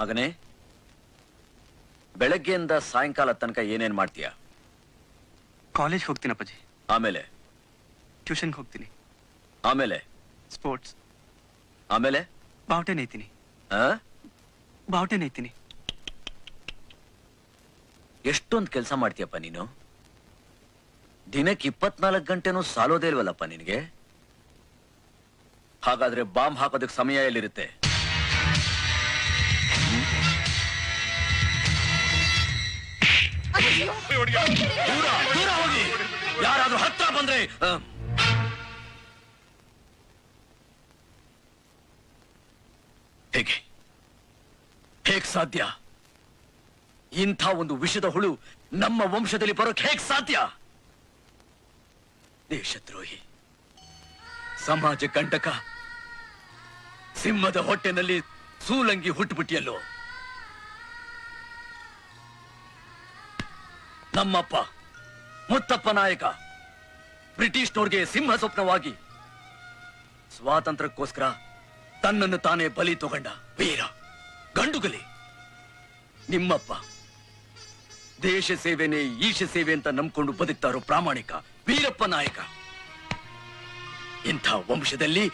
ಮಗನೇ, ಬೆಳಗ್ಗೆಯಿಂದ ಸಾಯಂಕಾಲ ತನಕ ಏನೇನ್ ಮಾಡ್ತೀಯಾ? ಕಾಲೇಜ್ ಹೋಗ್ತೀನಿ ಅಪ್ಪಾಜಿ. ಆಮೇಲೆ ಟ್ಯೂಷನ್ಗೆ ಹೋಗ್ತೀನಿ. ಆಮೇಲೆ ಸ್ಪೋರ್ಟ್ಸ್. ಆಮೇಲೆ ಬಾವುಟೆ ನೇಯ್ತೀನಿ. ಬಾವುಟೆ ನೇಯ್ತೀನಿ. ಎಷ್ಟೊಂದು ಕೆಲಸ ಮಾಡ್ತೀಯಪ್ಪ ನೀನು. ದಿನಕ್ಕೆ 24 ಗಂಟೆನೂ ಸಾಲೋದೇ ಇಲ್ವಲ್ಲಪ್ಪ ನಿನಗೆ. ಹಾಗಾದ್ರೆ ಬಾಂಬ್ ಹಾಕೋದಕ್ಕೆ ಸಮಯ ಎಲ್ಲಿರುತ್ತೆ? ದೂರ ಹೋಗಿ. ಯಾರಾದ್ರೂ ಹತ್ರ ಬಂದ್ರೆ ಹೇಗೆ ಹೇಗ್ ಸಾಧ್ಯ? ಇಂಥ ಒಂದು ವಿಷದ ಹುಳು ನಮ್ಮ ವಂಶದಲ್ಲಿ ಬರೋಕ್ ಹೇಗ್ ಸಾಧ್ಯ? ದೇಶದ್ರೋಹಿ, ಸಮಾಜ ಕಂಟಕ, ಸಿಂಹದ ಹೊಟ್ಟೆನಲ್ಲಿ ಸೂಲಂಗಿ ಹುಟ್ಟುಬಿಟ್ಟಿಯಲ್ಲೋ. ನಮ್ಮಪ್ಪ ಮುತ್ತಪ್ಪ ನಾಯಕ ಬ್ರಿಟಿಷ್ನವ್ರಿಗೆ ಸಿಂಹ ಸ್ವಪ್ನವಾಗಿ ಸ್ವಾತಂತ್ರ್ಯಕ್ಕೋಸ್ಕರ ತನ್ನನ್ನು ತಾನೇ ಬಲಿ ತಗೊಂಡ ವೀರ ಗಂಡುಗಲಿ. ನಿಮ್ಮಪ್ಪ ದೇಶ ಸೇವೆನೇ ಈಶ ಸೇವೆ ಅಂತ ನಂಬ್ಕೊಂಡು ಬದುಕ್ತಾರೋ ಪ್ರಾಮಾಣಿಕ ವೀರಪ್ಪ ನಾಯಕ. ಇಂಥ ವಂಶದಲ್ಲಿ